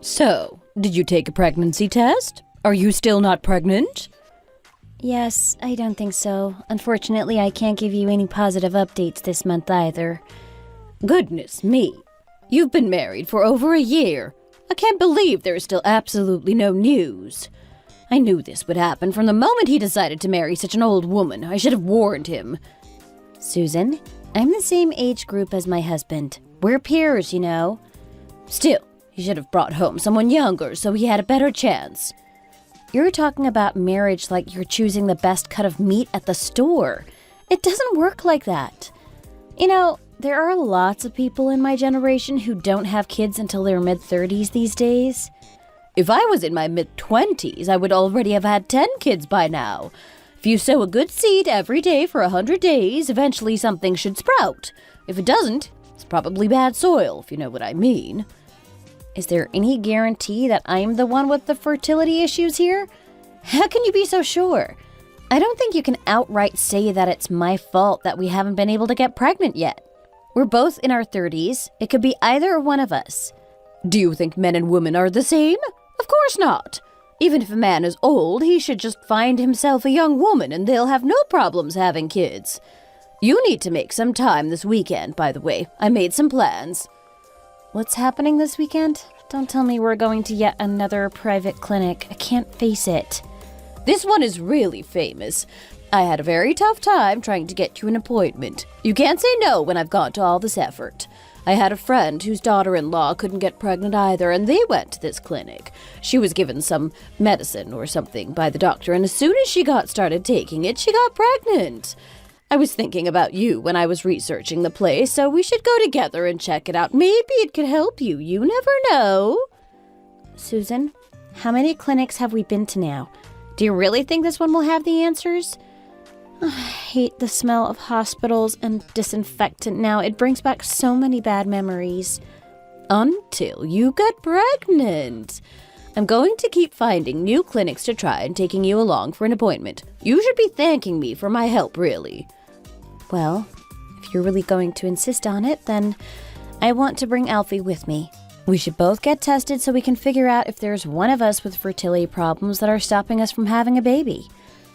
So, did you take a pregnancy test? Are you still not pregnant? Yes, I don't think so. Unfortunately, I can't give you any positive updates this month either. Goodness me. You've been married for over a year. I can't believe there's still absolutely no news. I knew this would happen from the moment he decided to marry such an old woman. I should have warned him. Susan, I'm the same age group as my husband. We're peers, you know. Still, he should have brought home someone younger so he had a better chance. You're talking about marriage like you're choosing the best cut of meat at the store. It doesn't work like that. You know, there are lots of people in my generation who don't have kids until their mid-30s these days. If I was in my mid-20s, I would already have had 10 kids by now. If you sow a good seed every day for 100 days, eventually something should sprout. If it doesn't, it's probably bad soil, if you know what I mean. Is there any guarantee that I'm the one with the fertility issues here? How can you be so sure? I don't think you can outright say that it's my fault that we haven't been able to get pregnant yet. We're both in our 30s. It could be either one of us. Do you think men and women are the same? Of course not. Even if a man is old, he should just find himself a young woman and they'll have no problems having kids. You need to make some time this weekend, by the way. I made some plans. What's happening this weekend? Don't tell me we're going to yet another private clinic. I can't face it. This one is really famous. I had a very tough time trying to get you an appointment. You can't say no when I've gone to all this effort. I had a friend whose daughter-in-law couldn't get pregnant either, and they went to this clinic. She was given some medicine or something by the doctor, and as soon as she got started taking it, she got pregnant. I was thinking about you when I was researching the place, so we should go together and check it out. Maybe it could help you. You never know. Susan, how many clinics have we been to now? Do you really think this one will have the answers? I hate the smell of hospitals and disinfectant now. It brings back so many bad memories. Until you get pregnant. I'm going to keep finding new clinics to try and taking you along for an appointment. You should be thanking me for my help, really. Well, if you're really going to insist on it, then I want to bring Alfie with me. We should both get tested so we can figure out if there's one of us with fertility problems that are stopping us from having a baby.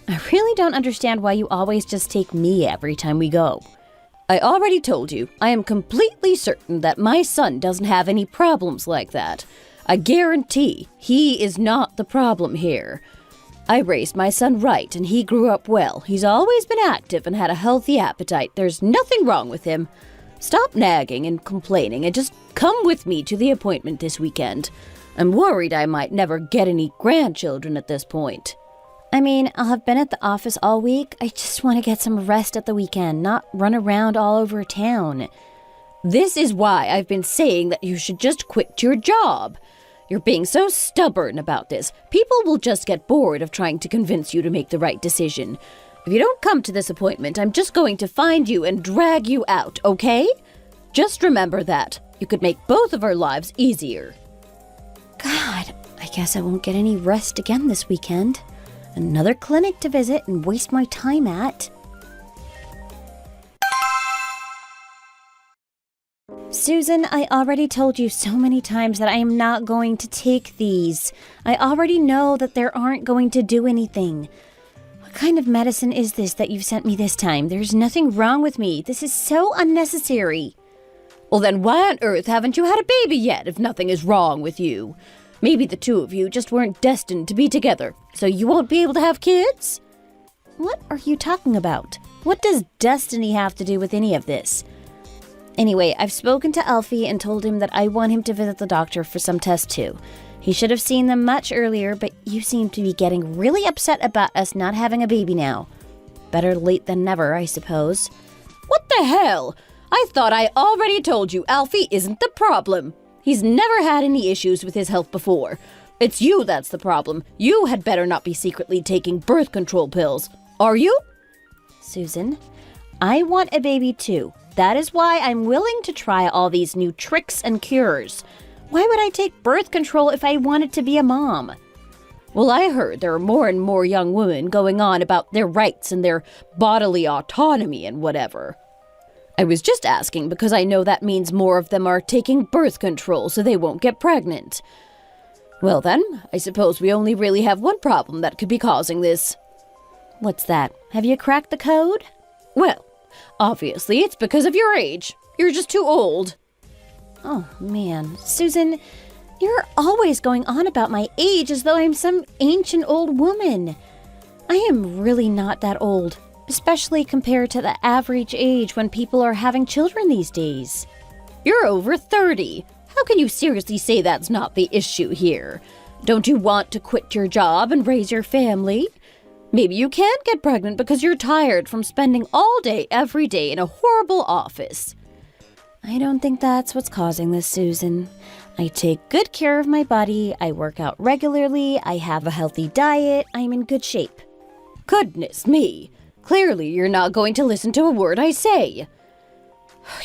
I really don't understand why you always just take me every time we go. I already told you, I am completely certain that my son doesn't have any problems like that. I guarantee he is not the problem here. I raised my son right and he grew up well. He's always been active and had a healthy appetite. There's nothing wrong with him. Stop nagging and complaining and just come with me to the appointment this weekend. I'm worried I might never get any grandchildren at this point. I mean, I'll have been at the office all week. I just want to get some rest at the weekend, not run around all over town. This is why I've been saying that you should just quit your job. You're being so stubborn about this. People will just get bored of trying to convince you to make the right decision. If you don't come to this appointment, I'm just going to find you and drag you out, okay? Just remember that. You could make both of our lives easier. God, I guess I won't get any rest again this weekend. Another clinic to visit and waste my time at. Susan, I already told you so many times that I am not going to take these. I already know that they aren't going to do anything. What kind of medicine is this that you've sent me this time? There's nothing wrong with me. This is so unnecessary. Well, then why on earth haven't you had a baby yet if nothing is wrong with you? Maybe the two of you just weren't destined to be together, so you won't be able to have kids? What are you talking about? What does destiny have to do with any of this? Anyway, I've spoken to Alfie and told him that I want him to visit the doctor for some tests too. He should have seen them much earlier, but you seem to be getting really upset about us not having a baby now. Better late than never, I suppose. What the hell? I thought I already told you Alfie isn't the problem. He's never had any issues with his health before. It's you that's the problem. You had better not be secretly taking birth control pills. Are you? Susan, I want a baby too. That is why I'm willing to try all these new tricks and cures. Why would I take birth control if I wanted to be a mom? Well, I heard there are more and more young women going on about their rights and their bodily autonomy and whatever. I was just asking because I know that means more of them are taking birth control so they won't get pregnant. Well then, I suppose we only really have one problem that could be causing this. What's that? Have you cracked the code? Well, obviously it's because of your age. You're just too old. Oh, man. Susan, you're always going on about my age as though I'm some ancient old woman. I am really not that old, especially compared to the average age when people are having children these days. You're over 30. How can you seriously say that's not the issue here? Don't you want to quit your job and raise your family? Maybe you can't get pregnant because you're tired from spending all day, every day in a horrible office. I don't think that's what's causing this, Susan. I take good care of my body, I work out regularly, I have a healthy diet, I'm in good shape. Goodness me. Clearly you're not going to listen to a word I say.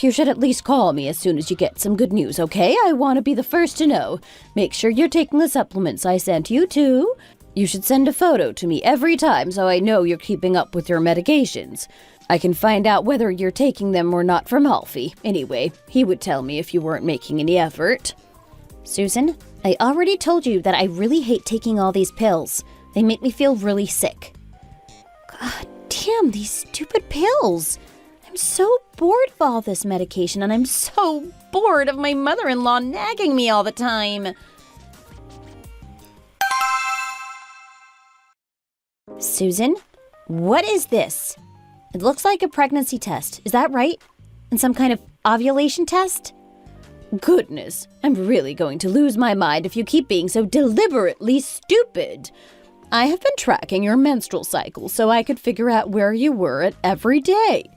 You should at least call me as soon as you get some good news, okay? I want to be the first to know. Make sure you're taking the supplements I sent you, too. You should send a photo to me every time so I know you're keeping up with your medications. I can find out whether you're taking them or not from Alfie. Anyway, he would tell me if you weren't making any effort. Susan, I already told you that I really hate taking all these pills. They make me feel really sick. God damn, these stupid pills. I'm so bored of all this medication, and I'm so bored of my mother-in-law nagging me all the time. Susan, what is this? It looks like a pregnancy test. Is that right? And some kind of ovulation test? Goodness, I'm really going to lose my mind if you keep being so deliberately stupid. I have been tracking your menstrual cycle so I could figure out where you were at every day.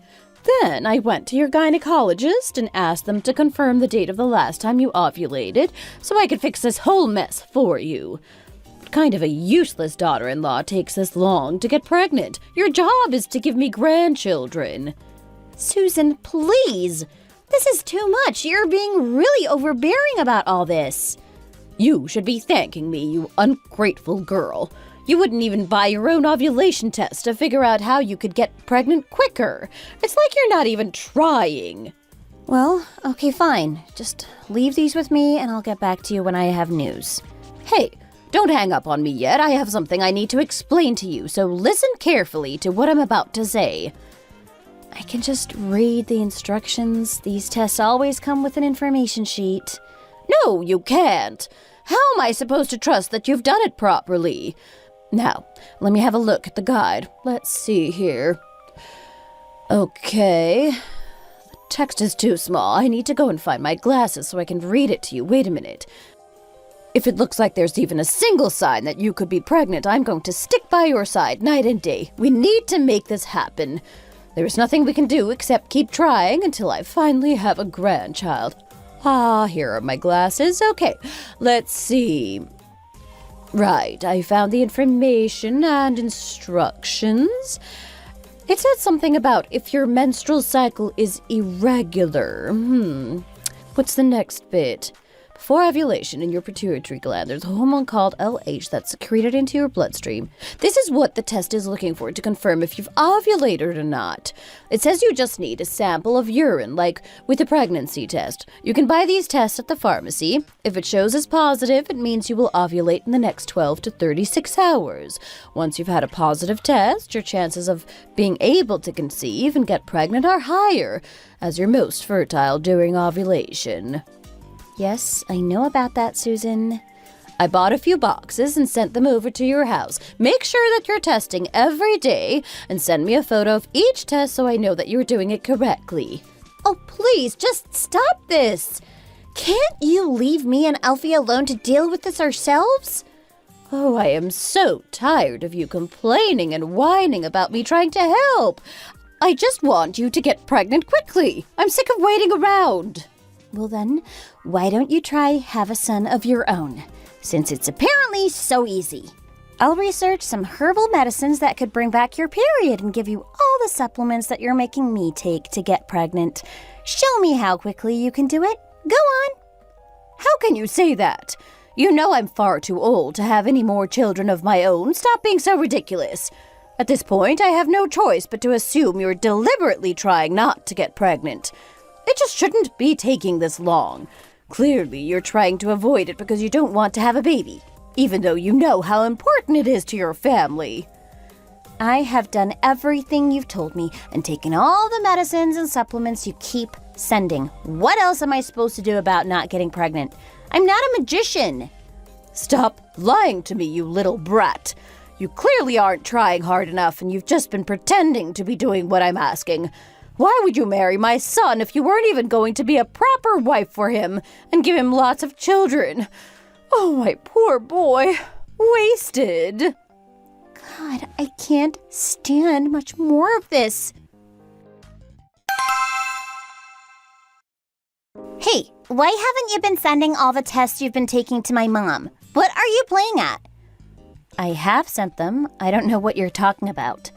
Then I went to your gynecologist and asked them to confirm the date of the last time you ovulated so I could fix this whole mess for you. What kind of a useless daughter-in-law takes this long to get pregnant? Your job is to give me grandchildren. Susan, please. This is too much. You're being really overbearing about all this. You should be thanking me, you ungrateful girl. You wouldn't even buy your own ovulation test to figure out how you could get pregnant quicker. It's like you're not even trying. Well, okay, fine. Just leave these with me and I'll get back to you when I have news. Hey, don't hang up on me yet. I have something I need to explain to you, so listen carefully to what I'm about to say. I can just read the instructions. These tests always come with an information sheet. No, you can't. How am I supposed to trust that you've done it properly? Now, let me have a look at the guide. Let's see here. Okay. The text is too small. I need to go and find my glasses so I can read it to you. Wait a minute. If it looks like there's even a single sign that you could be pregnant, I'm going to stick by your side night and day. We need to make this happen. There's nothing we can do except keep trying until I finally have a grandchild. Ah, here are my glasses. Okay, let's see. Right, I found the information and instructions. It said something about if your menstrual cycle is irregular. What's the next bit? Before ovulation in your pituitary gland, there's a hormone called LH that's secreted into your bloodstream. This is what the test is looking for to confirm if you've ovulated or not. It says you just need a sample of urine, like with a pregnancy test. You can buy these tests at the pharmacy. If it shows as positive, it means you will ovulate in the next 12 to 36 hours. Once you've had a positive test, your chances of being able to conceive and get pregnant are higher, as you're most fertile during ovulation. Yes, I know about that, Susan. I bought a few boxes and sent them over to your house. Make sure that you're testing every day and send me a photo of each test so I know that you're doing it correctly. Oh, please, just stop this. Can't you leave me and Alfie alone to deal with this ourselves? Oh, I am so tired of you complaining and whining about me trying to help. I just want you to get pregnant quickly. I'm sick of waiting around. Well then, why don't you try have a son of your own, since it's apparently so easy. I'll research some herbal medicines that could bring back your period and give you all the supplements that you're making me take to get pregnant. Show me how quickly you can do it. Go on. How can you say that? You know I'm far too old to have any more children of my own. Stop being so ridiculous. At this point, I have no choice but to assume you're deliberately trying not to get pregnant. It just shouldn't be taking this long. Clearly, you're trying to avoid it because you don't want to have a baby. even though you know how important it is to your family. I have done everything you've told me and taken all the medicines and supplements you keep sending. What else am I supposed to do about not getting pregnant? I'm not a magician. Stop lying to me, you little brat. You clearly aren't trying hard enough, and you've just been pretending to be doing what I'm asking. Why would you marry my son if you weren't even going to be a proper wife for him and give him lots of children? Oh, my poor boy. Wasted. God, I can't stand much more of this. Hey, why haven't you been sending all the tests you've been taking to my mom? What are you playing at? I have sent them. I don't know what you're talking about.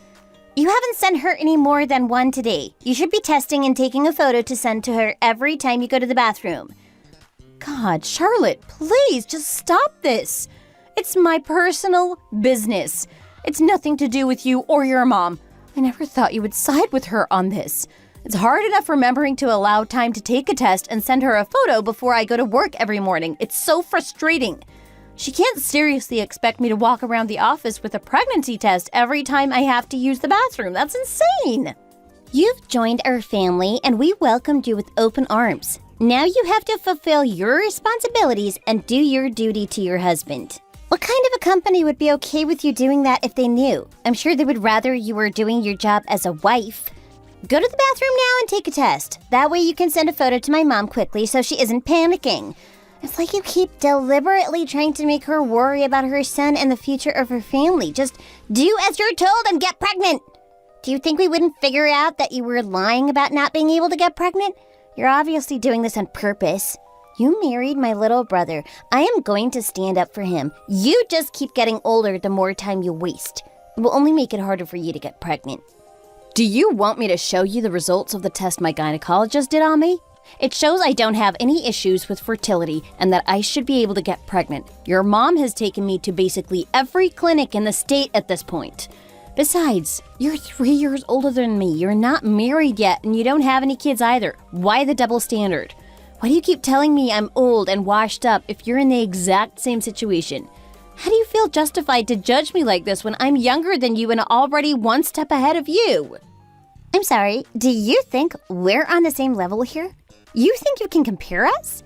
You haven't sent her any more than one today. You should be testing and taking a photo to send to her every time you go to the bathroom. God, Charlotte, please just stop this. It's my personal business. It's nothing to do with you or your mom. I never thought you would side with her on this. It's hard enough remembering to allow time to take a test and send her a photo before I go to work every morning. It's so frustrating. She can't seriously expect me to walk around the office with a pregnancy test every time I have to use the bathroom. That's insane. You've joined our family and we welcomed you with open arms. Now you have to fulfill your responsibilities and do your duty to your husband. What kind of a company would be okay with you doing that if they knew? I'm sure they would rather you were doing your job as a wife. Go to the bathroom now and take a test. That way you can send a photo to my mom quickly so she isn't panicking. It's like you keep deliberately trying to make her worry about her son and the future of her family. Just do as you're told and get pregnant. Do you think we wouldn't figure out that you were lying about not being able to get pregnant? You're obviously doing this on purpose. You married my little brother. I am going to stand up for him. You just keep getting older the more time you waste. It will only make it harder for you to get pregnant. Do you want me to show you the results of the test my gynecologist did on me? It shows I don't have any issues with fertility and that I should be able to get pregnant. Your mom has taken me to basically every clinic in the state at this point. Besides, you're 3 years older than me. You're not married yet and you don't have any kids either. Why the double standard? Why do you keep telling me I'm old and washed up if you're in the exact same situation? How do you feel justified to judge me like this when I'm younger than you and already one step ahead of you? I'm sorry, do you think we're on the same level here? You think you can compare us?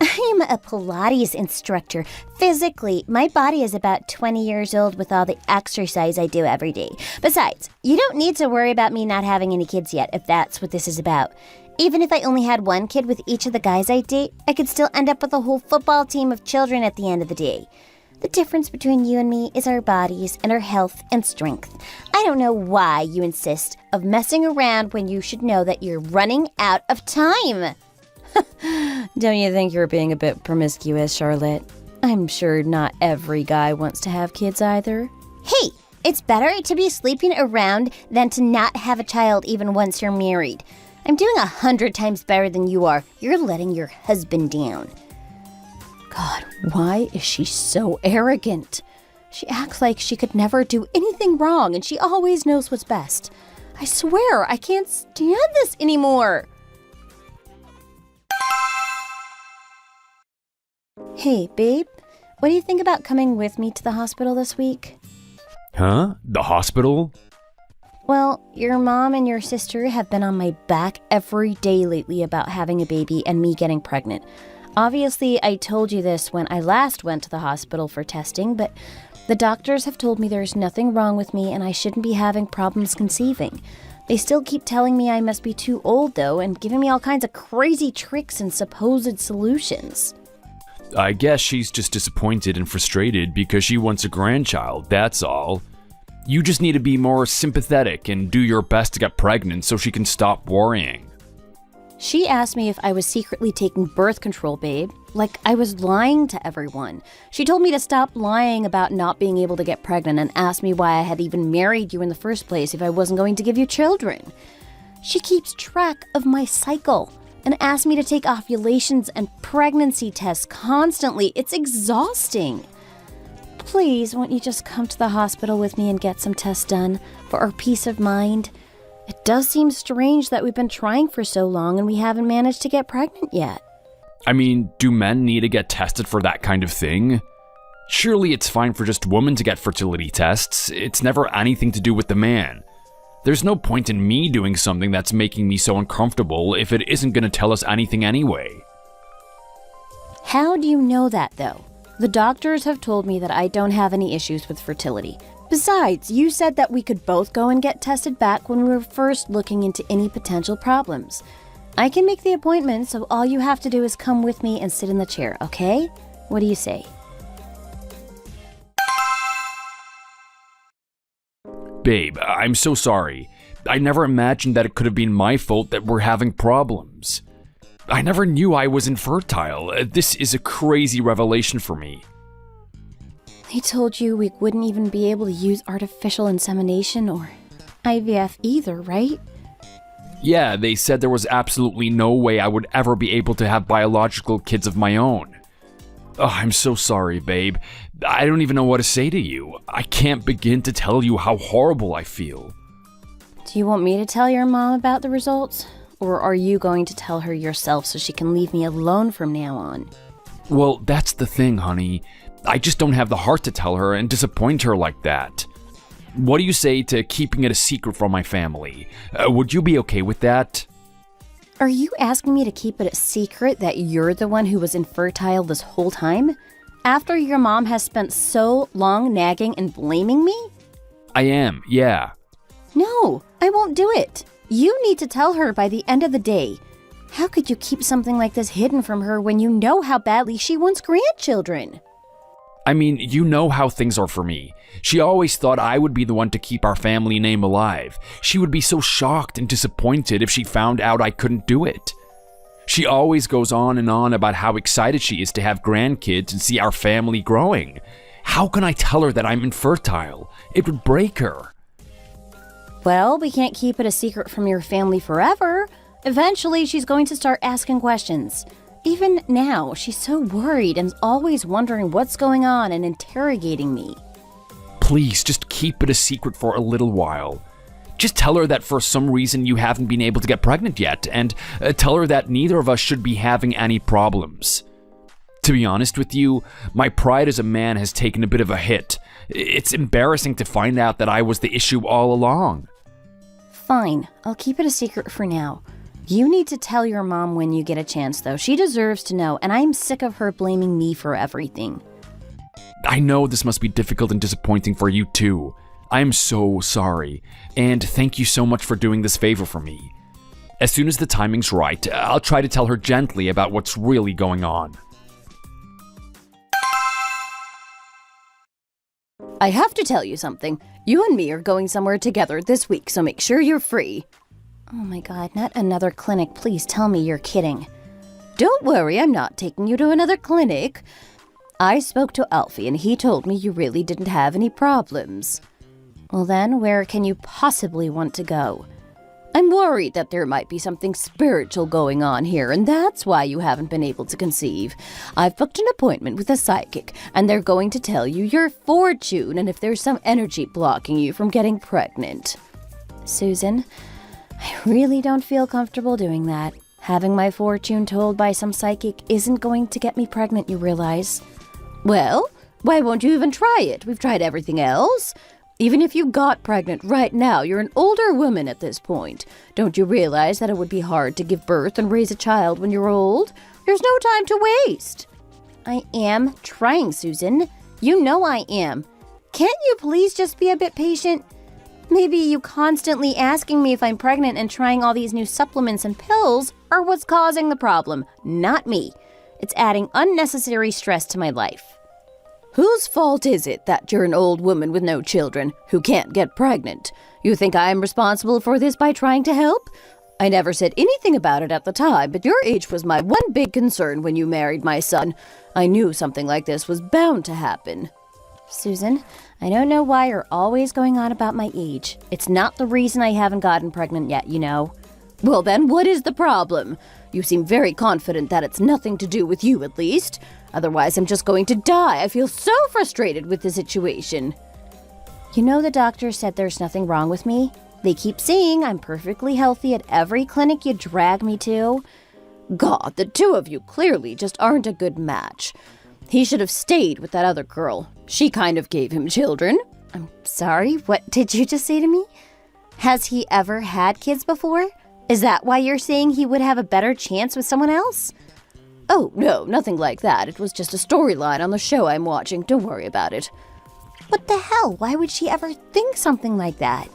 I am a Pilates instructor. Physically, my body is about 20 years old with all the exercise I do every day. Besides, you don't need to worry about me not having any kids yet if that's what this is about. Even if I only had one kid with each of the guys I date, I could still end up with a whole football team of children at the end of the day. The difference between you and me is our bodies and our health and strength. I don't know why you insist of messing around when you should know that you're running out of time. Don't you think you're being a bit promiscuous, Charlotte? I'm sure not every guy wants to have kids either. Hey, it's better to be sleeping around than to not have a child even once you're married. I'm doing 100 times better than you are. You're letting your husband down. God, why is she so arrogant? She acts like she could never do anything wrong and she always knows what's best. I swear, I can't stand this anymore. Hey, babe, what do you think about coming with me to the hospital this week? Huh? The hospital? Well, your mom and your sister have been on my back every day lately about having a baby and me getting pregnant. Obviously, I told you this when I last went to the hospital for testing, but the doctors have told me there's nothing wrong with me and I shouldn't be having problems conceiving. They still keep telling me I must be too old, though, and giving me all kinds of crazy tricks and supposed solutions. I guess she's just disappointed and frustrated because she wants a grandchild, that's all. You just need to be more sympathetic and do your best to get pregnant so she can stop worrying. She asked me if I was secretly taking birth control, babe. Like I was lying to everyone. She told me to stop lying about not being able to get pregnant and asked me why I had even married you in the first place if I wasn't going to give you children. She keeps track of my cycle and asked me to take ovulations and pregnancy tests constantly. It's exhausting. Please, won't you just come to the hospital with me and get some tests done for our peace of mind? It does seem strange that we've been trying for so long and we haven't managed to get pregnant yet. I mean, do men need to get tested for that kind of thing? Surely it's fine for just women to get fertility tests. It's never anything to do with the man. There's no point in me doing something that's making me so uncomfortable if it isn't going to tell us anything anyway. How do you know that, though? The doctors have told me that I don't have any issues with fertility. Besides, you said that we could both go and get tested back when we were first looking into any potential problems. I can make the appointment, so all you have to do is come with me and sit in the chair, okay? What do you say? Babe, I'm so sorry. I never imagined that it could have been my fault that we're having problems. I never knew I was infertile. This is a crazy revelation for me. They told you we wouldn't even be able to use artificial insemination or IVF either, right? Yeah, they said there was absolutely no way I would ever be able to have biological kids of my own. Oh, I'm so sorry, babe. I don't even know what to say to you. I can't begin to tell you how horrible I feel. Do you want me to tell your mom about the results? Or are you going to tell her yourself so she can leave me alone from now on? Well, that's the thing, honey. I just don't have the heart to tell her and disappoint her like that. What do you say to keeping it a secret from my family? Would you be okay with that? Are you asking me to keep it a secret that you're the one who was infertile this whole time? After your mom has spent so long nagging and blaming me? I am, yeah. No, I won't do it. You need to tell her by the end of the day. How could you keep something like this hidden from her when you know how badly she wants grandchildren? I mean, you know how things are for me. She always thought I would be the one to keep our family name alive. She would be so shocked and disappointed if she found out I couldn't do it. She always goes on and on about how excited she is to have grandkids and see our family growing. How can I tell her that I'm infertile? It would break her. Well, we can't keep it a secret from your family forever. Eventually, she's going to start asking questions. Even now, she's so worried and always wondering what's going on and interrogating me. Please, just keep it a secret for a little while. Just tell her that for some reason you haven't been able to get pregnant yet, and tell her that neither of us should be having any problems. To be honest with you, my pride as a man has taken a bit of a hit. It's embarrassing to find out that I was the issue all along. Fine, I'll keep it a secret for now. You need to tell your mom when you get a chance, though. She deserves to know, and I'm sick of her blaming me for everything. I know this must be difficult and disappointing for you too. I'm so sorry, and thank you so much for doing this favor for me. As soon as the timing's right, I'll try to tell her gently about what's really going on. I have to tell you something. You and me are going somewhere together this week, so make sure you're free. Oh my god, not another clinic. Please tell me you're kidding. Don't worry, I'm not taking you to another clinic. I spoke to Alfie and he told me you really didn't have any problems. Well then, where can you possibly want to go? I'm worried that there might be something spiritual going on here, and that's why you haven't been able to conceive. I've booked an appointment with a psychic, and they're going to tell you your fortune and if there's some energy blocking you from getting pregnant. Susan, I really don't feel comfortable doing that. Having my fortune told by some psychic isn't going to get me pregnant, you realize. Well, why won't you even try it? We've tried everything else. Even if you got pregnant right now, you're an older woman at this point. Don't you realize that it would be hard to give birth and raise a child when you're old? There's no time to waste. I am trying, Susan. You know I am. Can't you please just be a bit patient? Maybe you constantly asking me if I'm pregnant and trying all these new supplements and pills are what's causing the problem, not me. It's adding unnecessary stress to my life. Whose fault is it that you're an old woman with no children who can't get pregnant? You think I'm responsible for this by trying to help? I never said anything about it at the time, but your age was my one big concern when you married my son. I knew something like this was bound to happen. Susan, I don't know why you're always going on about my age. It's not the reason I haven't gotten pregnant yet, you know. Well then, what is the problem? You seem very confident that it's nothing to do with you, at least. Otherwise, I'm just going to die. I feel so frustrated with the situation. You know the doctor said there's nothing wrong with me? They keep saying I'm perfectly healthy at every clinic you drag me to. God, the two of you clearly just aren't a good match. He should have stayed with that other girl. She kind of gave him children. I'm sorry, what did you just say to me? Has he ever had kids before? Is that why you're saying he would have a better chance with someone else? Oh, no, nothing like that. It was just a storyline on the show I'm watching. Don't worry about it. What the hell? Why would she ever think something like that?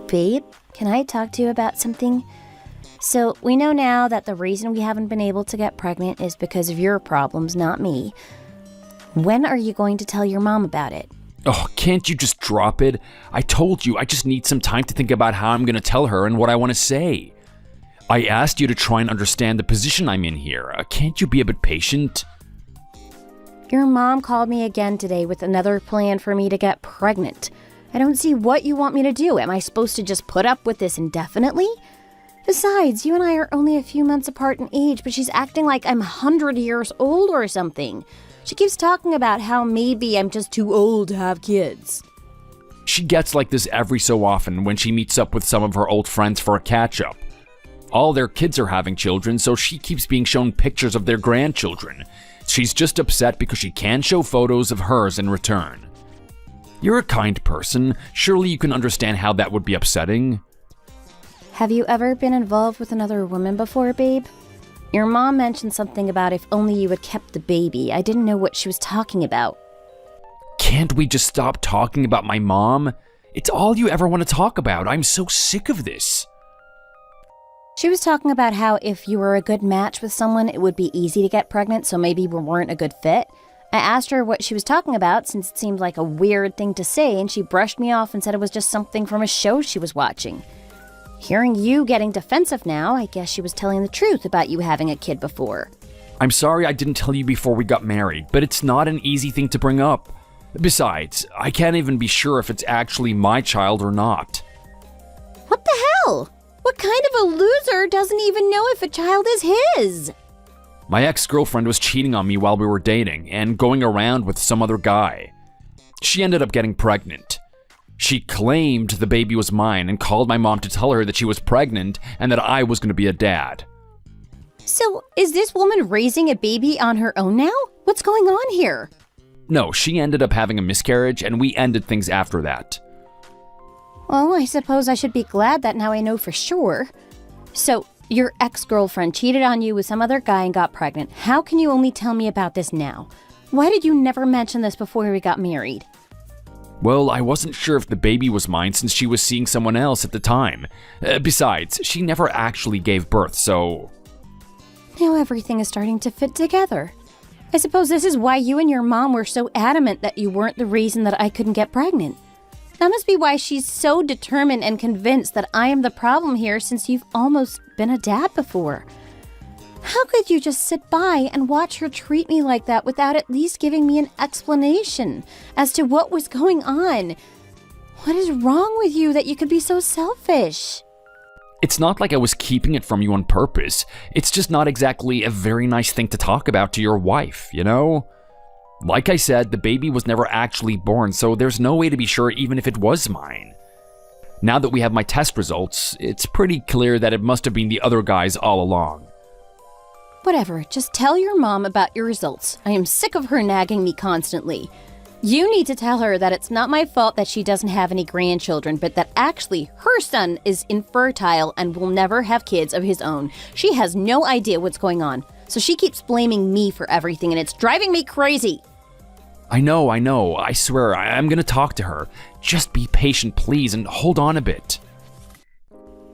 Babe, can I talk to you about something? So, we know now that the reason we haven't been able to get pregnant is because of your problems, not me. When are you going to tell your mom about it? Oh, can't you just drop it? I told you, I just need some time to think about how I'm going to tell her and what I want to say. I asked you to try and understand the position I'm in here. Can't you be a bit patient? Your mom called me again today with another plan for me to get pregnant. I don't see what you want me to do. Am I supposed to just put up with this indefinitely? Besides, you and I are only a few months apart in age, but she's acting like I'm 100 years old or something. She keeps talking about how maybe I'm just too old to have kids. She gets like this every so often when she meets up with some of her old friends for a catch-up. All their kids are having children, so she keeps being shown pictures of their grandchildren. She's just upset because she can't show photos of hers in return. You're a kind person. Surely you can understand how that would be upsetting. Have you ever been involved with another woman before, babe? Your mom mentioned something about if only you had kept the baby. I didn't know what she was talking about. Can't we just stop talking about my mom? It's all you ever want to talk about. I'm so sick of this. She was talking about how if you were a good match with someone, it would be easy to get pregnant, so maybe we weren't a good fit. I asked her what she was talking about since it seemed like a weird thing to say, and she brushed me off and said it was just something from a show she was watching. Hearing you getting defensive now, I guess she was telling the truth about you having a kid before. I'm sorry I didn't tell you before we got married, but it's not an easy thing to bring up. Besides, I can't even be sure if it's actually my child or not. What the hell? What kind of a loser doesn't even know if a child is his? My ex-girlfriend was cheating on me while we were dating and going around with some other guy. She ended up getting pregnant. She claimed the baby was mine and called my mom to tell her that she was pregnant and that I was going to be a dad. So, is this woman raising a baby on her own now? What's going on here? No, she ended up having a miscarriage and we ended things after that. Well, I suppose I should be glad that now I know for sure. So, your ex-girlfriend cheated on you with some other guy and got pregnant. How can you only tell me about this now? Why did you never mention this before we got married? Well, I wasn't sure if the baby was mine since she was seeing someone else at the time. Besides, she never actually gave birth, so... Now everything is starting to fit together. I suppose this is why you and your mom were so adamant that you weren't the reason that I couldn't get pregnant. That must be why she's so determined and convinced that I am the problem here since you've almost been a dad before. How could you just sit by and watch her treat me like that without at least giving me an explanation as to what was going on? What is wrong with you that you could be so selfish? It's not like I was keeping it from you on purpose. It's just not exactly a very nice thing to talk about to your wife, you know? Like I said, the baby was never actually born, so there's no way to be sure even if it was mine. Now that we have my test results, it's pretty clear that it must have been the other guy's all along. Whatever, just tell your mom about your results. I am sick of her nagging me constantly. You need to tell her that it's not my fault that she doesn't have any grandchildren, but that actually her son is infertile and will never have kids of his own. She has no idea what's going on, so she keeps blaming me for everything, and it's driving me crazy. I know. I swear, I'm gonna talk to her. Just be patient, please, and hold on a bit.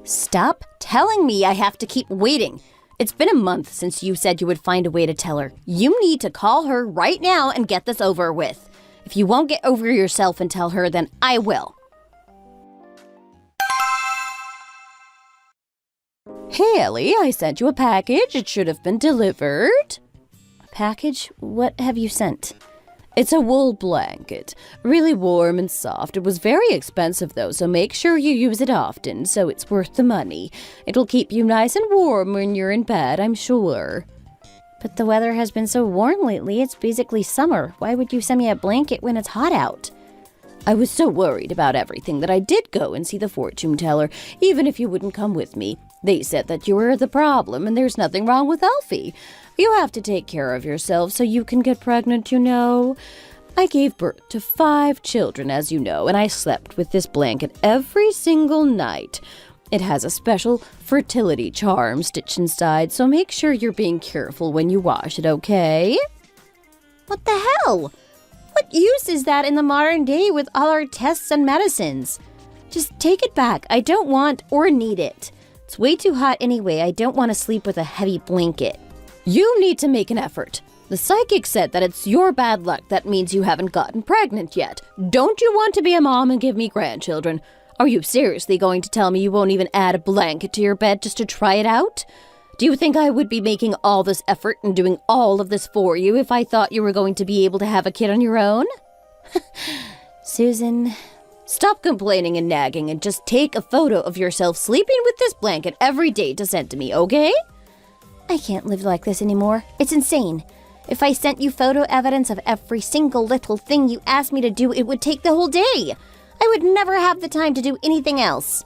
Stop telling me I have to keep waiting. It's been a month since you said you would find a way to tell her. You need to call her right now and get this over with. If you won't get over yourself and tell her, then I will. Hey, Ellie, I sent you a package. It should have been delivered. A package? What have you sent? It's a wool blanket. Really warm and soft. It was very expensive, though, so make sure you use it often, so it's worth the money. It'll keep you nice and warm when you're in bed, I'm sure. But the weather has been so warm lately, it's basically summer. Why would you send me a blanket when it's hot out? I was so worried about everything that I did go and see the fortune teller, even if you wouldn't come with me. They said that you were the problem and there's nothing wrong with Alfie. You have to take care of yourself so you can get pregnant, you know. I gave birth to 5 children, as you know, and I slept with this blanket every single night. It has a special fertility charm stitched inside, so make sure you're being careful when you wash it, okay? What the hell? What use is that in the modern day with all our tests and medicines? Just take it back. I don't want or need it. It's way too hot anyway. I don't want to sleep with a heavy blanket. You need to make an effort. The psychic said that it's your bad luck that means you haven't gotten pregnant yet. Don't you want to be a mom and give me grandchildren? Are you seriously going to tell me you won't even add a blanket to your bed just to try it out? Do you think I would be making all this effort and doing all of this for you if I thought you were going to be able to have a kid on your own? Susan, stop complaining and nagging and just take a photo of yourself sleeping with this blanket every day to send to me, okay? I can't live like this anymore. It's insane. If I sent you photo evidence of every single little thing you asked me to do, it would take the whole day. I would never have the time to do anything else.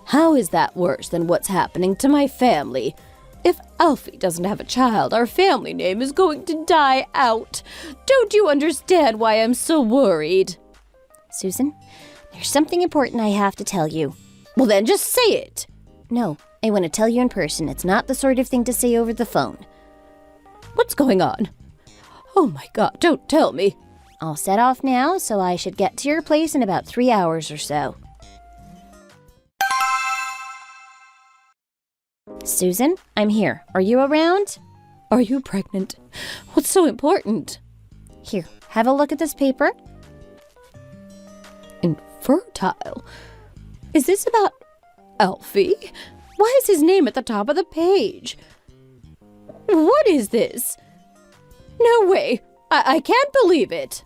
How is that worse than what's happening to my family? If Alfie doesn't have a child, our family name is going to die out. Don't you understand why I'm so worried? Susan, there's something important I have to tell you. Well, then just say it. No, I want to tell you in person. It's not the sort of thing to say over the phone. What's going on? Oh my God, don't tell me. I'll set off now, so I should get to your place in about 3 hours or so. Susan, I'm here. Are you around? Are you pregnant? What's so important? Here, have a look at this paper. Infertile? Is this about Alfie? Why is his name at the top of the page? What is this? No way. I can't believe it.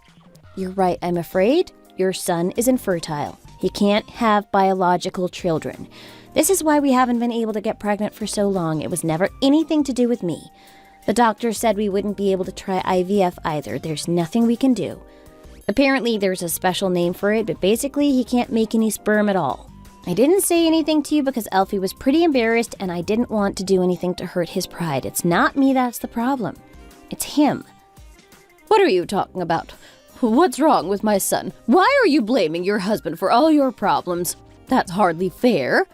You're right, I'm afraid. Your son is infertile. He can't have biological children. This is why we haven't been able to get pregnant for so long. It was never anything to do with me. The doctor said we wouldn't be able to try IVF either. There's nothing we can do. Apparently there's a special name for it, but basically he can't make any sperm at all. I didn't say anything to you because Alfie was pretty embarrassed and I didn't want to do anything to hurt his pride. It's not me that's the problem. It's him. What are you talking about? What's wrong with my son? Why are you blaming your husband for all your problems? That's hardly fair.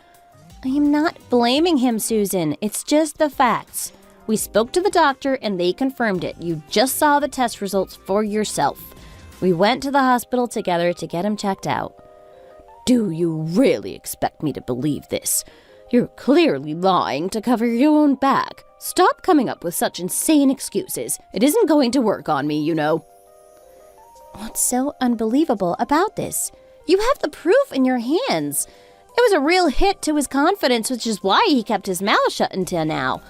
I am not blaming him, Susan. It's just the facts. We spoke to the doctor and they confirmed it. You just saw the test results for yourself. We went to the hospital together to get him checked out. Do you really expect me to believe this? You're clearly lying to cover your own back. Stop coming up with such insane excuses. It isn't going to work on me, you know. What's so unbelievable about this? You have the proof in your hands. It was a real hit to his confidence, which is why he kept his mouth shut until now.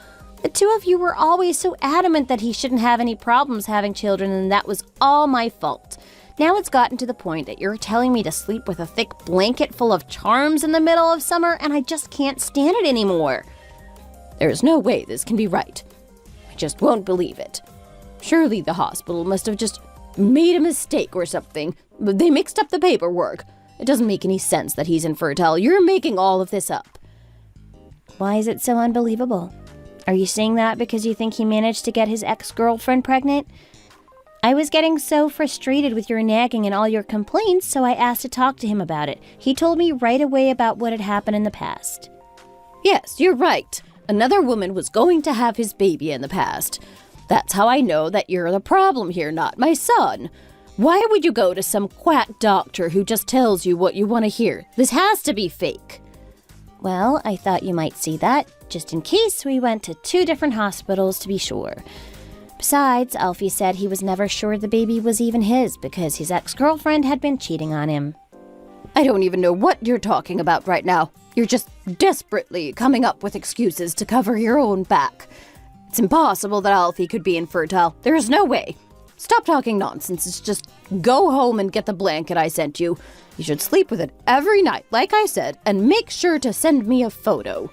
The two of you were always so adamant that he shouldn't have any problems having children, and that was all my fault. Now it's gotten to the point that you're telling me to sleep with a thick blanket full of charms in the middle of summer, and I just can't stand it anymore. There's no way this can be right. I just won't believe it. Surely the hospital must have just made a mistake or something. They mixed up the paperwork. It doesn't make any sense that he's infertile. You're making all of this up. Why is it so unbelievable? Are you saying that because you think he managed to get his ex-girlfriend pregnant? I was getting so frustrated with your nagging and all your complaints, so I asked to talk to him about it. He told me right away about what had happened in the past. Yes, you're right. Another woman was going to have his baby in the past. That's how I know that you're the problem here, not my son. Why would you go to some quack doctor who just tells you what you want to hear? This has to be fake. Well, I thought you might see that. Just in case, we went to 2 different hospitals to be sure. Besides, Alfie said he was never sure the baby was even his because his ex-girlfriend had been cheating on him. I don't even know what you're talking about right now. You're just desperately coming up with excuses to cover your own back. It's impossible that Alfie could be infertile. There is no way. Stop talking nonsense. It's just go home and get the blanket I sent you. You should sleep with it every night, like I said, and make sure to send me a photo.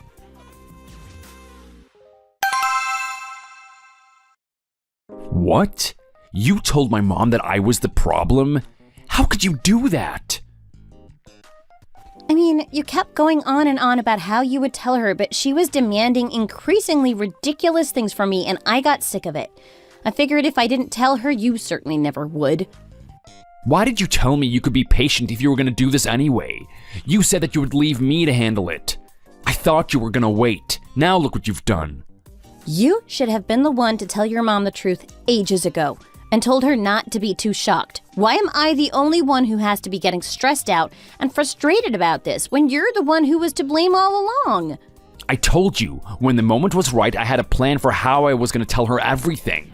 What? You told my mom that I was the problem? How could you do that? I mean, You kept going on and on about how you would tell her, but she was demanding increasingly ridiculous things from me, and I got sick of it. I figured if I didn't tell her, you certainly never would. Why did you tell me you could be patient if you were going to do this anyway? You said that you would leave me to handle it. I thought you were going to wait. Now look what you've done. You should have been the one to tell your mom the truth ages ago and told her not to be too shocked. Why am I the only one who has to be getting stressed out and frustrated about this when you're the one who was to blame all along? I told you, when the moment was right, I had a plan for how I was going to tell her everything.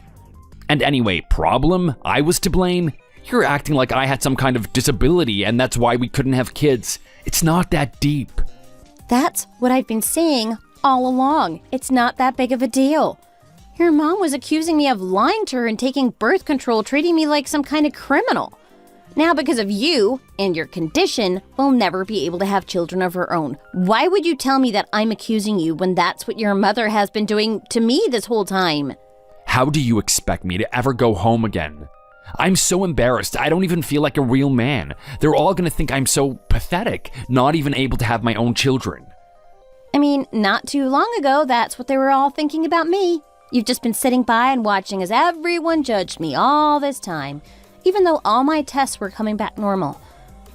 And anyway, problem? I was to blame? You're acting like I had some kind of disability and that's why we couldn't have kids. It's not that deep. That's what I've been saying all along. It's not that big of a deal. Your mom was accusing me of lying to her and taking birth control, treating me like some kind of criminal. Now, because of you and your condition, we'll never be able to have children of her own. Why would you tell me that I'm accusing you when that's what your mother has been doing to me this whole time? How do you expect me to ever go home again? I'm so embarrassed, I don't even feel like a real man. They're all gonna think I'm so pathetic, not even able to have my own children. I mean, not too long ago, that's what they were all thinking about me. You've just been sitting by and watching as everyone judged me all this time, even though all my tests were coming back normal.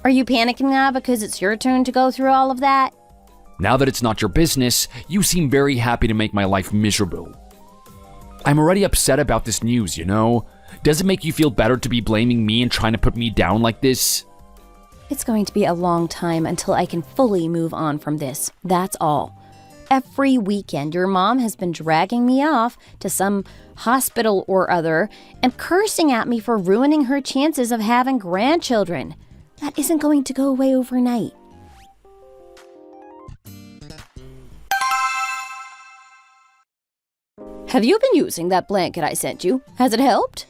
Are you panicking now because it's your turn to go through all of that? Now that it's not your business, you seem very happy to make my life miserable. I'm already upset about this news, you know? Does it make you feel better to be blaming me and trying to put me down like this? It's going to be a long time until I can fully move on from this. That's all. Every weekend, your mom has been dragging me off to some hospital or other and cursing at me for ruining her chances of having grandchildren. That isn't going to go away overnight. Have you been using that blanket I sent you? Has it helped?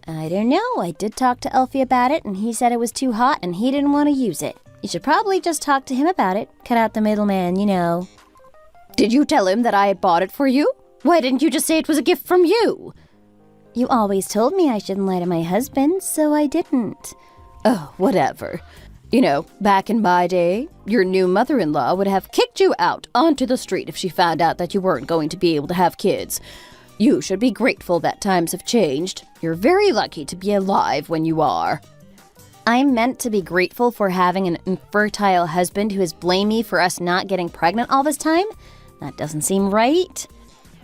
I don't know. I did talk to Alfie about it, and he said it was too hot and he didn't want to use it. You should probably just talk to him about it. Cut out the middleman, you know. Did you tell him that I had bought it for you? Why didn't you just say it was a gift from you? You always told me I shouldn't lie to my husband, so I didn't. Oh, whatever. You know, back in my day, your new mother-in-law would have kicked you out onto the street if she found out that you weren't going to be able to have kids. You should be grateful that times have changed. You're very lucky to be alive when you are. I'm meant to be grateful for having an infertile husband who has blamed me for us not getting pregnant all this time? That doesn't seem right.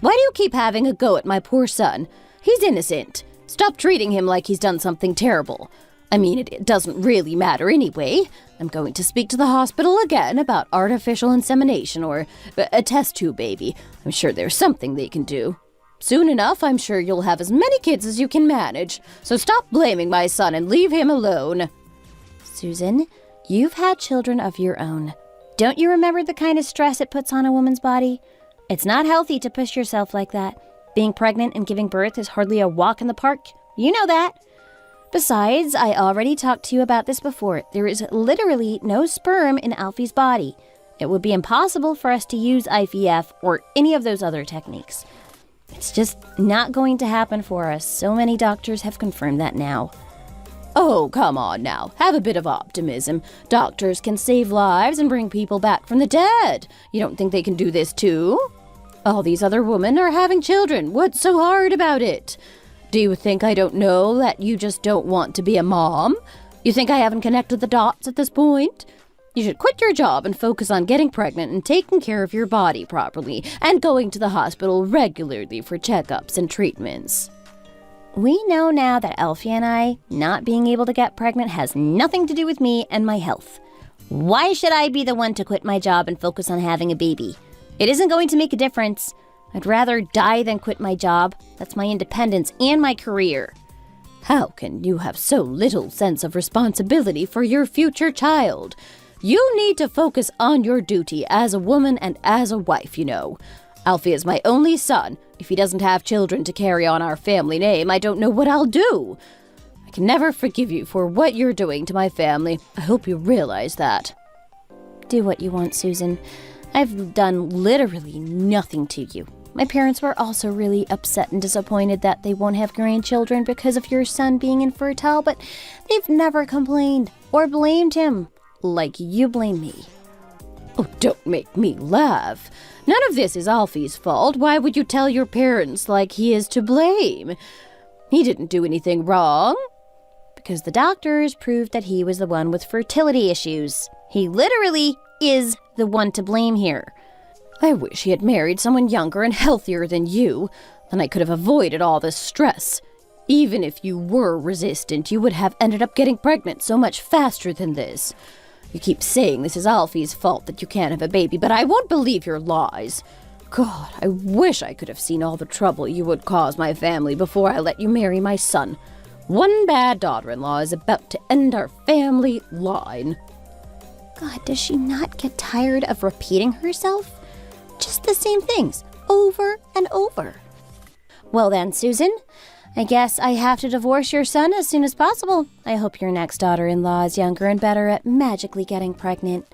Why do you keep having a go at my poor son? He's innocent. Stop treating him like he's done something terrible. I mean, it doesn't really matter anyway. I'm going to speak to the hospital again about artificial insemination or a test tube baby. I'm sure there's something they can do. Soon enough, I'm sure you'll have as many kids as you can manage. So stop blaming my son and leave him alone. Susan, you've had children of your own. Don't you remember the kind of stress it puts on a woman's body? It's not healthy to push yourself like that. Being pregnant and giving birth is hardly a walk in the park. You know that. Besides, I already talked to you about this before. There is literally no sperm in Alfie's body. It would be impossible for us to use IVF or any of those other techniques. It's just not going to happen for us. So many doctors have confirmed that now. Oh, come on now. Have a bit of optimism. Doctors can save lives and bring people back from the dead. You don't think they can do this too? All these other women are having children. What's so hard about it? Do you think I don't know that you just don't want to be a mom? You think I haven't connected the dots at this point? You should quit your job and focus on getting pregnant and taking care of your body properly and going to the hospital regularly for checkups and treatments. We know now that Alfie and I not being able to get pregnant has nothing to do with me and my health. Why should I be the one to quit my job and focus on having a baby? It isn't going to make a difference. I'd rather die than quit my job. That's my independence and my career. How can you have so little sense of responsibility for your future child? You need to focus on your duty as a woman and as a wife, you know. Alfie is my only son. If he doesn't have children to carry on our family name, I don't know what I'll do. I can never forgive you for what you're doing to my family. I hope you realize that. Do what you want, Susan. I've done literally nothing to you. My parents were also really upset and disappointed that they won't have grandchildren because of your son being infertile, but they've never complained or blamed him like you blame me. Oh, don't make me laugh. None of this is Alfie's fault. Why would you tell your parents like he is to blame? He didn't do anything wrong. Because the doctors proved that he was the one with fertility issues. He literally is the one to blame here. I wish he had married someone younger and healthier than you. Then I could have avoided all this stress. Even if you were resistant, you would have ended up getting pregnant so much faster than this. You keep saying this is Alfie's fault that you can't have a baby, but I won't believe your lies. God, I wish I could have seen all the trouble you would cause my family before I let you marry my son. One bad daughter-in-law is about to end our family line. God, does she not get tired of repeating herself? Just the same things, over and over. Well then, Susan, I guess I have to divorce your son as soon as possible. I hope your next daughter-in-law is younger and better at magically getting pregnant.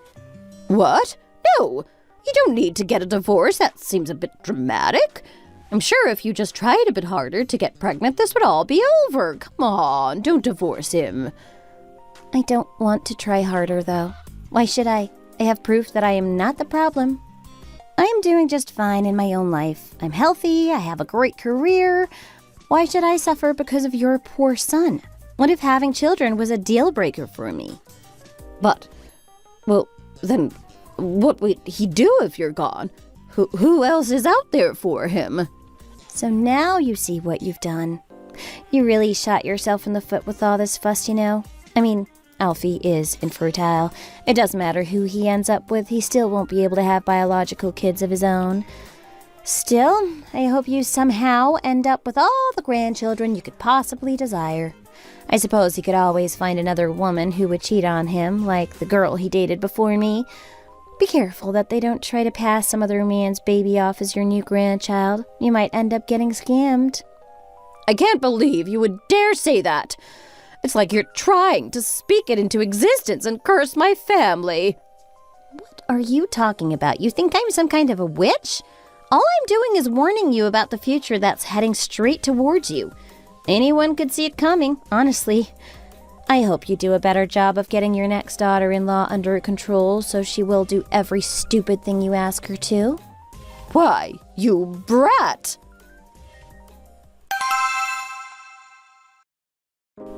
What? No, you don't need to get a divorce. That seems a bit dramatic. I'm sure if you just tried a bit harder to get pregnant, this would all be over. Come on, don't divorce him. I don't want to try harder, though. Why should I? I have proof that I am not the problem. I am doing just fine in my own life. I'm healthy, I have a great career. Why should I suffer because of your poor son? What if having children was a deal breaker for me? But, well, then what would he do if you're gone? Who else is out there for him? So now you see what you've done. You really shot yourself in the foot with all this fuss, you know? I mean, Alfie is infertile. It doesn't matter who he ends up with, he still won't be able to have biological kids of his own. Still, I hope you somehow end up with all the grandchildren you could possibly desire. I suppose he could always find another woman who would cheat on him, like the girl he dated before me. Be careful that they don't try to pass some other man's baby off as your new grandchild. You might end up getting scammed. I can't believe you would dare say that. It's like you're trying to speak it into existence and curse my family. What are you talking about? You think I'm some kind of a witch? All I'm doing is warning you about the future that's heading straight towards you. Anyone could see it coming, honestly. I hope you do a better job of getting your next daughter-in-law under control so she will do every stupid thing you ask her to. Why, you brat!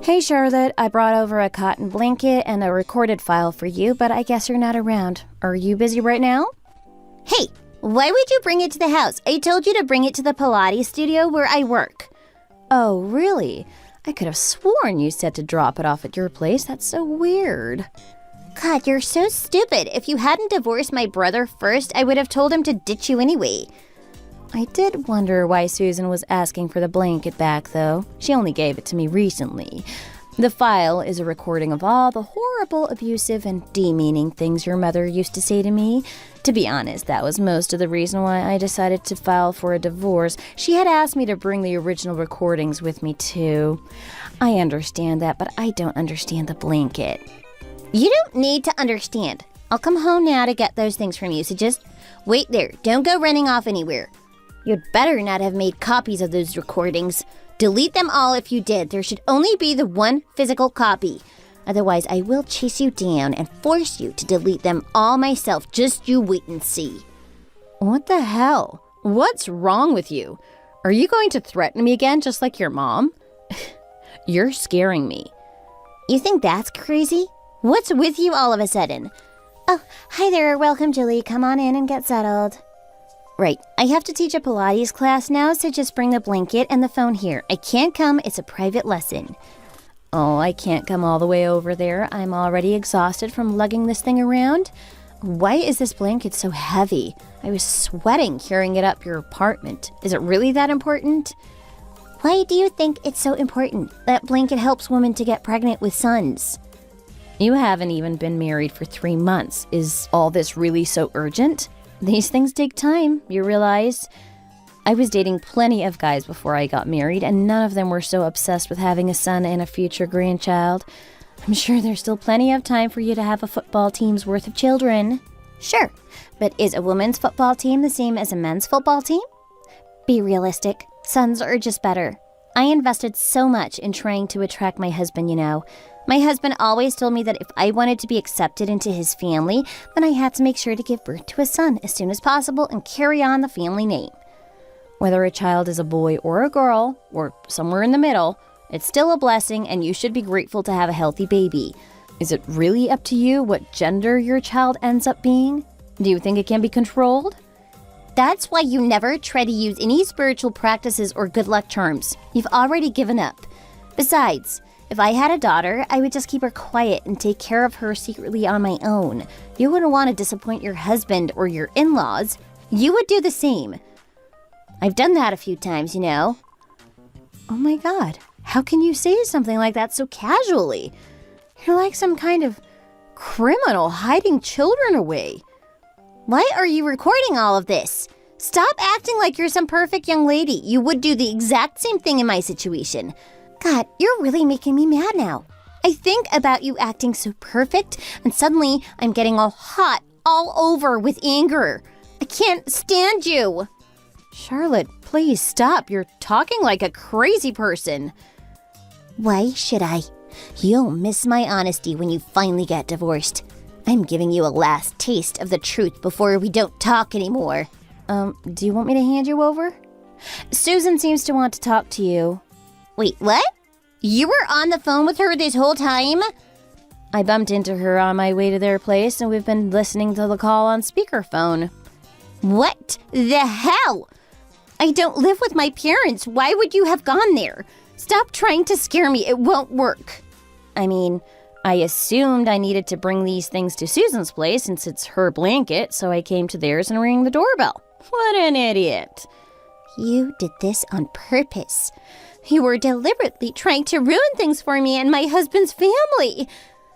Hey Charlotte, I brought over a cotton blanket and a recorded file for you, but I guess you're not around. Are you busy right now? Hey, why would you bring it to the house? I told you to bring it to the Pilates studio where I work. Oh, really? I could have sworn you said to drop it off at your place. That's so weird. God, you're so stupid. If you hadn't divorced my brother first, I would have told him to ditch you anyway. I did wonder why Susan was asking for the blanket back, though. She only gave it to me recently. The file is a recording of all the horrible, abusive, and demeaning things your mother used to say to me. To be honest, that was most of the reason why I decided to file for a divorce. She had asked me to bring the original recordings with me, too. I understand that, but I don't understand the blanket. You don't need to understand. I'll come home now to get those things from you, so just wait there. Don't go running off anywhere. You'd better not have made copies of those recordings. Delete them all if you did. There should only be the one physical copy. Otherwise, I will chase you down and force you to delete them all myself. Just you wait and see. What the hell? What's wrong with you? Are you going to threaten me again just like your mom? You're scaring me. You think that's crazy? What's with you all of a sudden? Oh, hi there. Welcome, Julie. Come on in and get settled. Right, I have to teach a Pilates class now, so just bring the blanket and the phone here. I can't come, it's a private lesson. Oh, I can't come all the way over there. I'm already exhausted from lugging this thing around. Why is this blanket so heavy? I was sweating carrying it up your apartment. Is it really that important? Why do you think it's so important? That blanket helps women to get pregnant with sons. You haven't even been married for 3 months. Is all this really so urgent? These things take time, you realize. I was dating plenty of guys before I got married, and none of them were so obsessed with having a son and a future grandchild. I'm sure there's still plenty of time for you to have a football team's worth of children. Sure, but is a women's football team the same as a men's football team? Be realistic. Sons are just better. I invested so much in trying to attract my husband, you know. My husband always told me that if I wanted to be accepted into his family, then I had to make sure to give birth to a son as soon as possible and carry on the family name. Whether a child is a boy or a girl, or somewhere in the middle, it's still a blessing and you should be grateful to have a healthy baby. Is it really up to you what gender your child ends up being? Do you think it can be controlled? That's why you never try to use any spiritual practices or good luck charms. You've already given up. Besides, if I had a daughter, I would just keep her quiet and take care of her secretly on my own. You wouldn't want to disappoint your husband or your in-laws. You would do the same. I've done that a few times, you know. Oh my God, how can you say something like that so casually? You're like some kind of criminal hiding children away. Why are you recording all of this? Stop acting like you're some perfect young lady. You would do the exact same thing in my situation. God, you're really making me mad now. I think about you acting so perfect, and suddenly I'm getting all hot all over with anger. I can't stand you. Charlotte, please stop. You're talking like a crazy person. Why should I? You'll miss my honesty when you finally get divorced. I'm giving you a last taste of the truth before we don't talk anymore. Do you want me to hand you over? Susan seems to want to talk to you. Wait, what? You were on the phone with her this whole time? I bumped into her on my way to their place, and we've been listening to the call on speakerphone. What the hell? I don't live with my parents. Why would you have gone there? Stop trying to scare me. It won't work. I mean, I assumed I needed to bring these things to Susan's place since it's her blanket, so I came to theirs and rang the doorbell. What an idiot. You did this on purpose. You were deliberately trying to ruin things for me and my husband's family.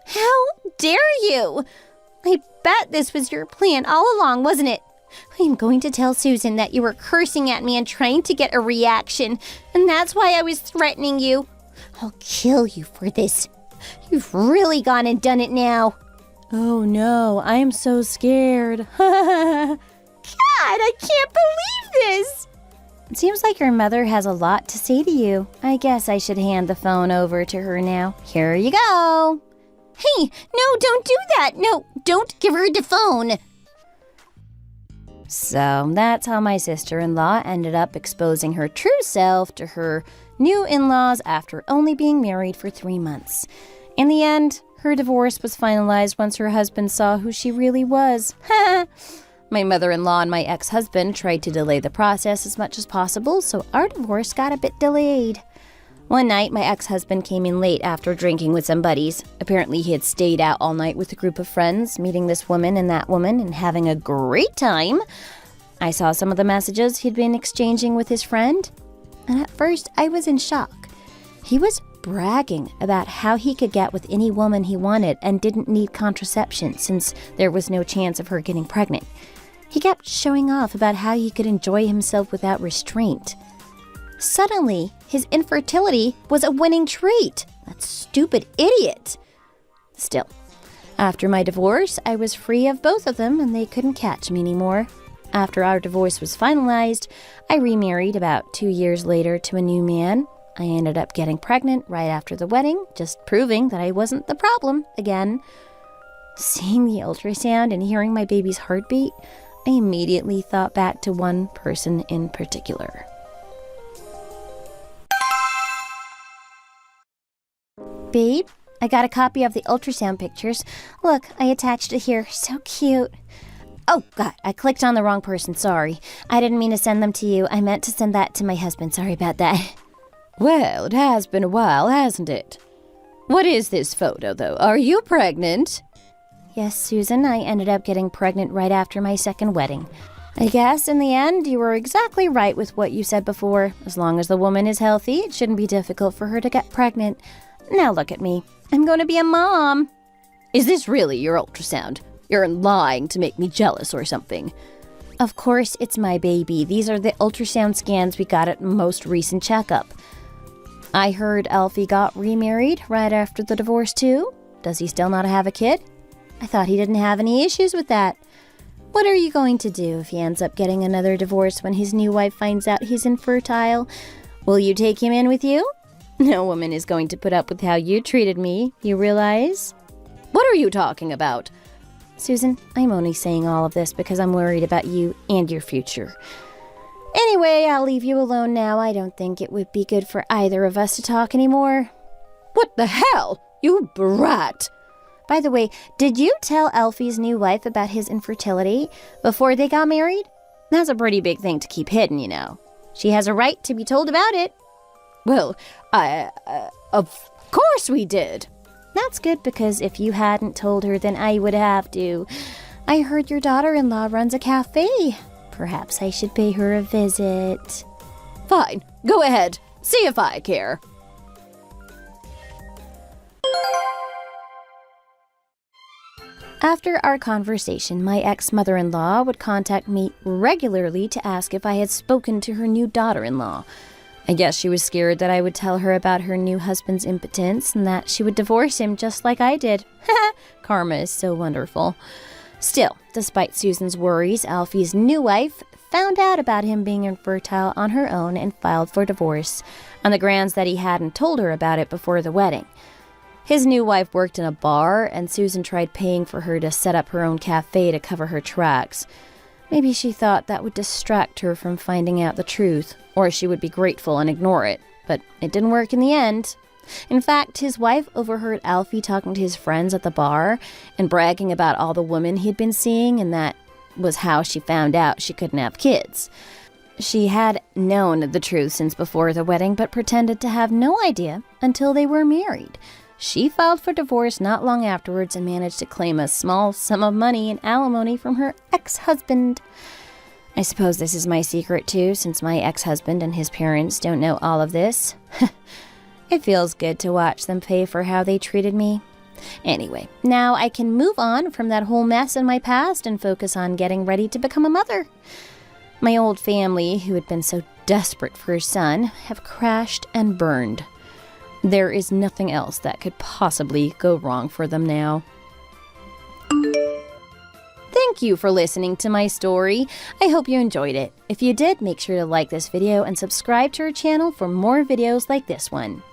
How dare you? I bet this was your plan all along, wasn't it? I'm going to tell Susan that you were cursing at me and trying to get a reaction, and that's why I was threatening you. I'll kill you for this. You've really gone and done it now. Oh no, I am so scared. God, I can't believe this. It seems like your mother has a lot to say to you. I guess I should hand the phone over to her now. Here you go. Hey, no, don't do that. No, don't give her the phone. So that's how my sister-in-law ended up exposing her true self to her new in-laws after only being married for 3 months. In the end, her divorce was finalized once her husband saw who she really was. My mother-in-law and my ex-husband tried to delay the process as much as possible, so our divorce got a bit delayed. One night, my ex-husband came in late after drinking with some buddies. Apparently, he had stayed out all night with a group of friends, meeting this woman and that woman and having a great time. I saw some of the messages he'd been exchanging with his friend, and at first, I was in shock. He was bragging about how he could get with any woman he wanted and didn't need contraception since there was no chance of her getting pregnant. He kept showing off about how he could enjoy himself without restraint. Suddenly, his infertility was a winning trait. That stupid idiot. Still, after my divorce, I was free of both of them and they couldn't catch me anymore. After our divorce was finalized, I remarried about 2 years later to a new man. I ended up getting pregnant right after the wedding, just proving that I wasn't the problem again. Seeing the ultrasound and hearing my baby's heartbeat, I immediately thought back to one person in particular. Babe, I got a copy of the ultrasound pictures. Look, I attached it here. So cute. Oh, God, I clicked on the wrong person. Sorry. I didn't mean to send them to you. I meant to send that to my husband. Sorry about that. Well, it has been a while, hasn't it? What is this photo, though? Are you pregnant? Yes, Susan, I ended up getting pregnant right after my second wedding. I guess, in the end, you were exactly right with what you said before. As long as the woman is healthy, it shouldn't be difficult for her to get pregnant. Now look at me. I'm going to be a mom. Is this really your ultrasound? You're lying to make me jealous or something. Of course, it's my baby. These are the ultrasound scans we got at most recent checkup. I heard Alfie got remarried right after the divorce, too. Does he still not have a kid? I thought he didn't have any issues with that. What are you going to do if he ends up getting another divorce when his new wife finds out he's infertile? Will you take him in with you? No woman is going to put up with how you treated me, you realize? What are you talking about? Susan, I'm only saying all of this because I'm worried about you and your future. Anyway, I'll leave you alone now. I don't think it would be good for either of us to talk anymore. What the hell? You brat! By the way, did you tell Alfie's new wife about his infertility before they got married? That's a pretty big thing to keep hidden, you know. She has a right to be told about it. Well, of course we did. That's good, because if you hadn't told her, then I would have to. I heard your daughter-in-law runs a cafe. Perhaps I should pay her a visit. Fine, go ahead. See if I care. After our conversation, my ex-mother-in-law would contact me regularly to ask if I had spoken to her new daughter-in-law. I guess she was scared that I would tell her about her new husband's impotence and that she would divorce him just like I did. Karma is so wonderful. Still, despite Susan's worries, Alfie's new wife found out about him being infertile on her own and filed for divorce, on the grounds that he hadn't told her about it before the wedding. His new wife worked in a bar, and Susan tried paying for her to set up her own cafe to cover her tracks. Maybe she thought that would distract her from finding out the truth, or she would be grateful and ignore it, but it didn't work in the end. In fact, his wife overheard Alfie talking to his friends at the bar and bragging about all the women he'd been seeing, and that was how she found out she couldn't have kids. She had known the truth since before the wedding, but pretended to have no idea until they were married. She filed for divorce not long afterwards and managed to claim a small sum of money in alimony from her ex-husband. I suppose this is my secret too, since my ex-husband and his parents don't know all of this. It feels good to watch them pay for how they treated me. Anyway, now I can move on from that whole mess in my past and focus on getting ready to become a mother. My old family, who had been so desperate for a son, have crashed and burned. There is nothing else that could possibly go wrong for them now. Thank you for listening to my story. I hope you enjoyed it. If you did, make sure to like this video and subscribe to our channel for more videos like this one.